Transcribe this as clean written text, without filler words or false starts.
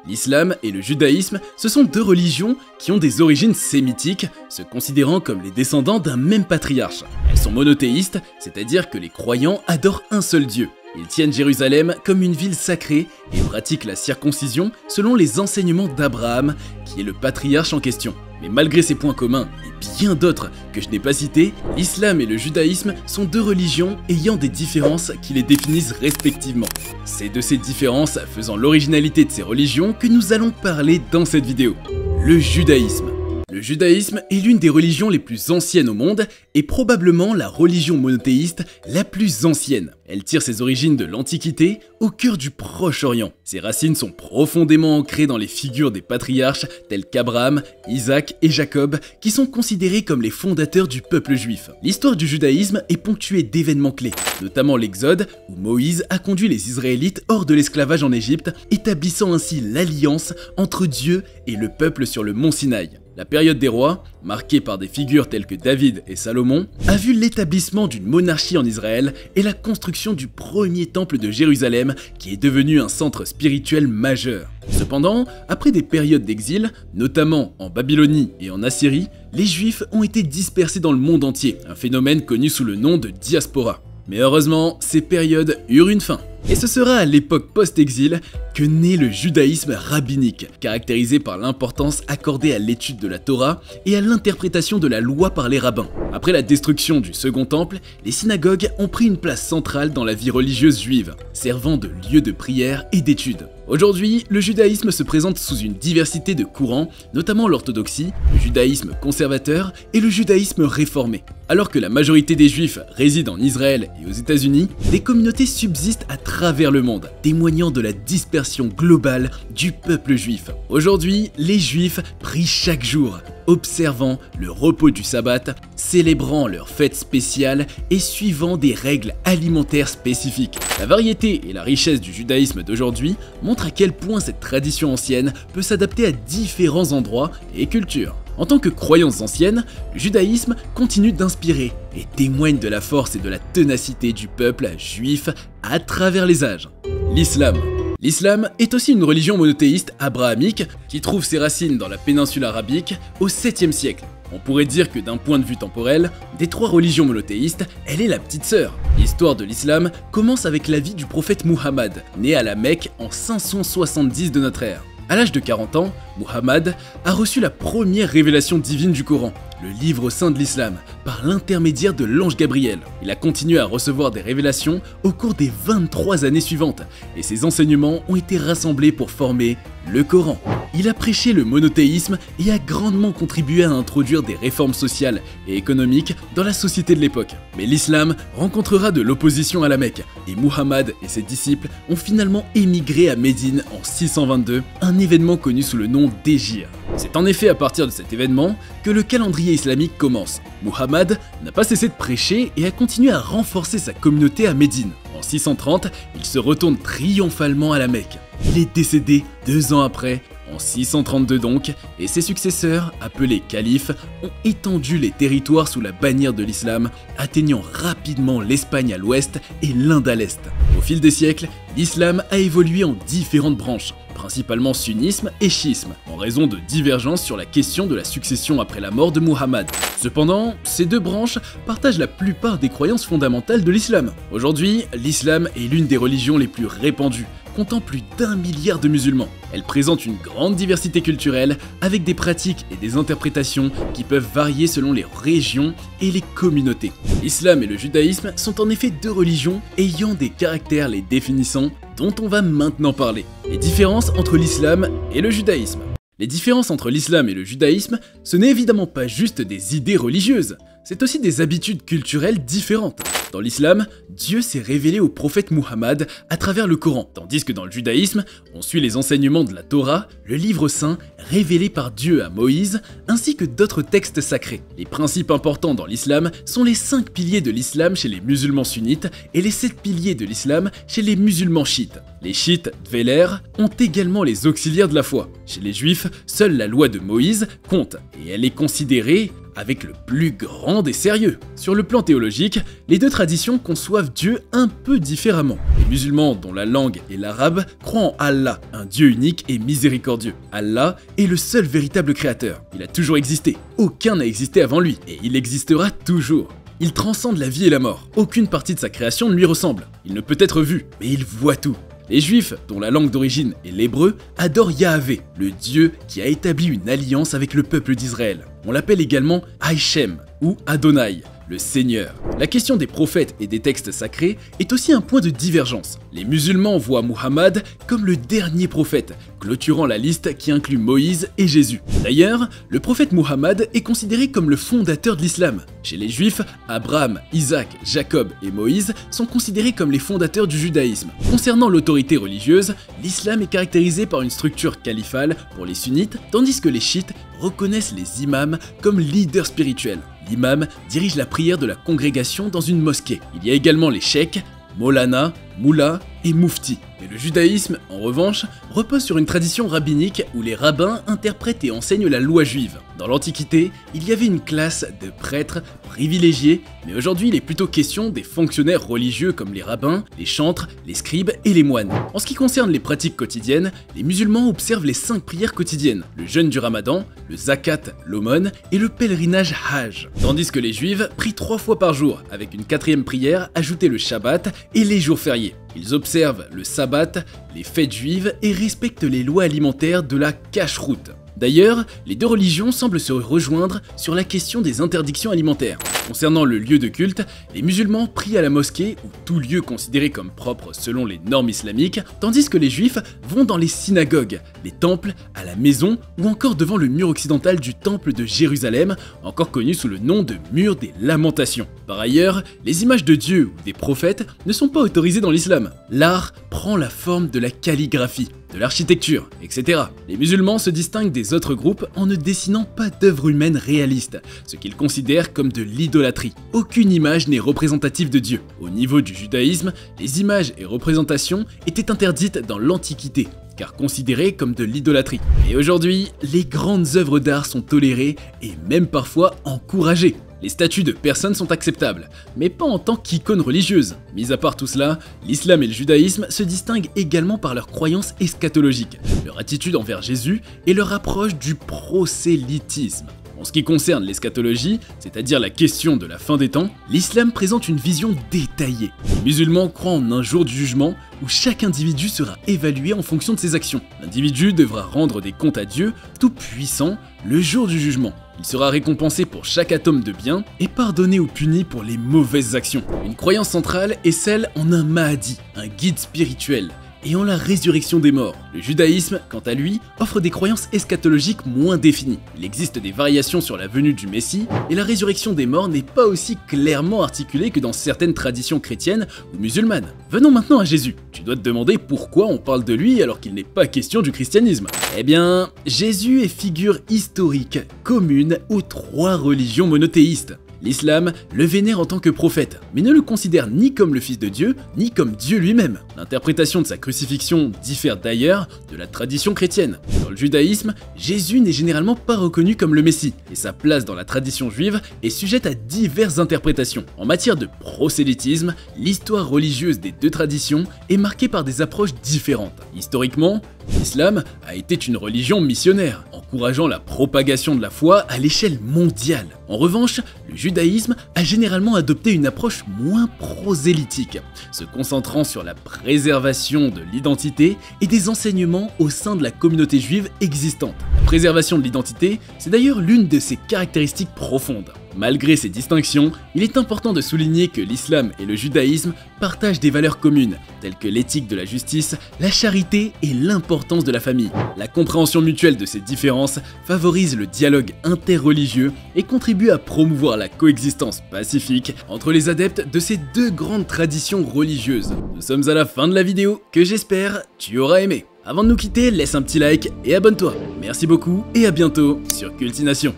L'islam et le judaïsme, ce sont deux religions qui ont des origines sémitiques, se considérant comme les descendants d'un même patriarche. Elles sont monothéistes, c'est-à-dire que les croyants adorent un seul Dieu. Ils tiennent Jérusalem comme une ville sacrée et pratiquent la circoncision selon les enseignements d'Abraham, qui est le patriarche en question. Mais malgré ces points communs et bien d'autres que je n'ai pas cités, l'islam et le judaïsme sont deux religions ayant des différences qui les définissent respectivement. C'est de ces différences faisant l'originalité de ces religions que nous allons parler dans cette vidéo. Le judaïsme. Le judaïsme est l'une des religions les plus anciennes au monde et probablement la religion monothéiste la plus ancienne. Elle tire ses origines de l'Antiquité au cœur du Proche-Orient. Ses racines sont profondément ancrées dans les figures des patriarches tels qu'Abraham, Isaac et Jacob qui sont considérés comme les fondateurs du peuple juif. L'histoire du judaïsme est ponctuée d'événements clés, notamment l'Exode où Moïse a conduit les Israélites hors de l'esclavage en Égypte, établissant ainsi l'alliance entre Dieu et le peuple sur le mont Sinaï. La période des rois, marquée par des figures telles que David et Salomon, a vu l'établissement d'une monarchie en Israël et la construction du premier temple de Jérusalem qui est devenu un centre spirituel majeur. Cependant, après des périodes d'exil, notamment en Babylonie et en Assyrie, les Juifs ont été dispersés dans le monde entier, un phénomène connu sous le nom de diaspora. Mais heureusement, ces périodes eurent une fin. Et ce sera à l'époque post-exil que naît le judaïsme rabbinique, caractérisé par l'importance accordée à l'étude de la Torah et à l'interprétation de la loi par les rabbins. Après la destruction du Second Temple, les synagogues ont pris une place centrale dans la vie religieuse juive, servant de lieu de prière et d'étude. Aujourd'hui, le judaïsme se présente sous une diversité de courants, notamment l'orthodoxie, le judaïsme conservateur et le judaïsme réformé. Alors que la majorité des juifs résident en Israël et aux États-Unis, des communautés subsistent à travers le monde, témoignant de la dispersion globale du peuple juif. Aujourd'hui, les juifs prient chaque jour, observant le repos du sabbat, célébrant leurs fêtes spéciales et suivant des règles alimentaires spécifiques. La variété et la richesse du judaïsme d'aujourd'hui montrent à quel point cette tradition ancienne peut s'adapter à différents endroits et cultures. En tant que croyance ancienne, le judaïsme continue d'inspirer et témoigne de la force et de la ténacité du peuple juif à travers les âges. L'islam. L'islam est aussi une religion monothéiste abrahamique qui trouve ses racines dans la péninsule arabique au 7e siècle. On pourrait dire que d'un point de vue temporel, des trois religions monothéistes, elle est la petite sœur. L'histoire de l'islam commence avec la vie du prophète Muhammad, né à la Mecque en 570 de notre ère. À l'âge de 40 ans, Muhammad a reçu la première révélation divine du Coran, le livre saint de l'islam, par l'intermédiaire de l'ange Gabriel. Il a continué à recevoir des révélations au cours des 23 années suivantes, et ses enseignements ont été rassemblés pour former le Coran. Il a prêché le monothéisme et a grandement contribué à introduire des réformes sociales et économiques dans la société de l'époque. Mais l'islam rencontrera de l'opposition à la Mecque, et Muhammad et ses disciples ont finalement émigré à Médine en 622, un événement connu sous le nom d'Hégire. C'est en effet à partir de cet événement que le calendrier islamique commence. Muhammad n'a pas cessé de prêcher et a continué à renforcer sa communauté à Médine. En 630, il se retourne triomphalement à la Mecque. Il est décédé 2 ans après, en 632 donc, et ses successeurs, appelés califes, ont étendu les territoires sous la bannière de l'islam, atteignant rapidement l'Espagne à l'ouest et l'Inde à l'est. Au fil des siècles, l'islam a évolué en différentes branches, principalement sunnisme et chiisme, en raison de divergences sur la question de la succession après la mort de Muhammad. Cependant, ces deux branches partagent la plupart des croyances fondamentales de l'islam. Aujourd'hui, l'islam est l'une des religions les plus répandues, comptant plus d'1 milliard de musulmans. Elle présente une grande diversité culturelle avec des pratiques et des interprétations qui peuvent varier selon les régions et les communautés. L'islam et le judaïsme sont en effet deux religions ayant des caractères les définissant dont on va maintenant parler. Les différences entre l'islam et le judaïsme. Les différences entre l'islam et le judaïsme, ce n'est évidemment pas juste des idées religieuses, c'est aussi des habitudes culturelles différentes. Dans l'islam, Dieu s'est révélé au prophète Muhammad à travers le Coran, tandis que dans le judaïsme, on suit les enseignements de la Torah, le livre saint révélé par Dieu à Moïse, ainsi que d'autres textes sacrés. Les principes importants dans l'islam sont les 5 piliers de l'islam chez les musulmans sunnites et les 7 piliers de l'islam chez les musulmans chiites. Les chiites, Dveler, ont également les auxiliaires de la foi. Chez les juifs, seule la loi de Moïse compte, et elle est considérée avec le plus grand des sérieux. Sur le plan théologique, les deux traditions conçoivent Dieu un peu différemment. Les musulmans, dont la langue est l'arabe, croient en Allah, un Dieu unique et miséricordieux. Allah est le seul véritable créateur. Il a toujours existé. Aucun n'a existé avant lui, et il existera toujours. Il transcende la vie et la mort. Aucune partie de sa création ne lui ressemble. Il ne peut être vu, mais il voit tout. Les Juifs, dont la langue d'origine est l'hébreu, adorent Yahvé, le Dieu qui a établi une alliance avec le peuple d'Israël. On l'appelle également Haïchem ou Adonai, le Seigneur. La question des prophètes et des textes sacrés est aussi un point de divergence. Les musulmans voient Muhammad comme le dernier prophète, clôturant la liste qui inclut Moïse et Jésus. D'ailleurs, le prophète Muhammad est considéré comme le fondateur de l'islam. Chez les juifs, Abraham, Isaac, Jacob et Moïse sont considérés comme les fondateurs du judaïsme. Concernant l'autorité religieuse, l'islam est caractérisé par une structure califale pour les sunnites, tandis que les chiites reconnaissent les imams comme leaders spirituels. L'imam dirige la prière de la congrégation dans une mosquée. Il y a également les cheikhs, Molana, Moula et Mufti. Mais le judaïsme, en revanche, repose sur une tradition rabbinique où les rabbins interprètent et enseignent la loi juive. Dans l'Antiquité, il y avait une classe de prêtres privilégiés, mais aujourd'hui il est plutôt question des fonctionnaires religieux comme les rabbins, les chantres, les scribes et les moines. En ce qui concerne les pratiques quotidiennes, les musulmans observent les 5 prières quotidiennes, le jeûne du ramadan, le zakat, l'aumône et le pèlerinage hajj. Tandis que les juifs prient 3 fois par jour, avec une 4e prière ajoutée le shabbat et les jours fériés. Ils observent le sabbat, les fêtes juives et respectent les lois alimentaires de la cacheroute. D'ailleurs, les deux religions semblent se rejoindre sur la question des interdictions alimentaires. Concernant le lieu de culte, les musulmans prient à la mosquée ou tout lieu considéré comme propre selon les normes islamiques, tandis que les juifs vont dans les synagogues, les temples, à la maison ou encore devant le mur occidental du temple de Jérusalem, encore connu sous le nom de mur des lamentations. Par ailleurs, les images de Dieu ou des prophètes ne sont pas autorisées dans l'islam. L'art prend la forme de la calligraphie, de l'architecture, etc. Les musulmans se distinguent des autres groupes en ne dessinant pas d'œuvres humaines réalistes, ce qu'ils considèrent comme de l'idolâtrie. Aucune image n'est représentative de Dieu. Au niveau du judaïsme, les images et représentations étaient interdites dans l'Antiquité, car considérées comme de l'idolâtrie. Et aujourd'hui, les grandes œuvres d'art sont tolérées et même parfois encouragées. Les statues de personnes sont acceptables, mais pas en tant qu'icônes religieuses. Mis à part tout cela, l'islam et le judaïsme se distinguent également par leurs croyances eschatologiques, leur attitude envers Jésus et leur approche du prosélytisme. En ce qui concerne l'eschatologie, c'est-à-dire la question de la fin des temps, l'islam présente une vision détaillée. Les musulmans croient en un jour du jugement où chaque individu sera évalué en fonction de ses actions. L'individu devra rendre des comptes à Dieu, tout-puissant, le jour du jugement. Il sera récompensé pour chaque atome de bien et pardonné ou puni pour les mauvaises actions. Une croyance centrale est celle en un Mahdi, un guide spirituel, et en la résurrection des morts. Le judaïsme, quant à lui, offre des croyances eschatologiques moins définies. Il existe des variations sur la venue du Messie, et la résurrection des morts n'est pas aussi clairement articulée que dans certaines traditions chrétiennes ou musulmanes. Venons maintenant à Jésus. Tu dois te demander pourquoi on parle de lui alors qu'il n'est pas question du christianisme. Eh bien, Jésus est figure historique, commune aux 3 religions monothéistes. L'islam le vénère en tant que prophète, mais ne le considère ni comme le fils de Dieu, ni comme Dieu lui-même. L'interprétation de sa crucifixion diffère d'ailleurs de la tradition chrétienne. Dans le judaïsme, Jésus n'est généralement pas reconnu comme le Messie, et sa place dans la tradition juive est sujette à diverses interprétations. En matière de prosélytisme, l'histoire religieuse des deux traditions est marquée par des approches différentes. Historiquement, l'islam a été une religion missionnaire, encourageant la propagation de la foi à l'échelle mondiale. En revanche, le judaïsme a généralement adopté une approche moins prosélytique, se concentrant sur la préservation de l'identité et des enseignements au sein de la communauté juive existante. La préservation de l'identité, c'est d'ailleurs l'une de ses caractéristiques profondes. Malgré ces distinctions, il est important de souligner que l'islam et le judaïsme partagent des valeurs communes, telles que l'éthique de la justice, la charité et l'importance de la famille. La compréhension mutuelle de ces différences favorise le dialogue interreligieux et contribue à promouvoir la coexistence pacifique entre les adeptes de ces 2 grandes traditions religieuses. Nous sommes à la fin de la vidéo, que j'espère tu auras aimé. Avant de nous quitter, laisse un petit like et abonne-toi. Merci beaucoup et à bientôt sur Cultination.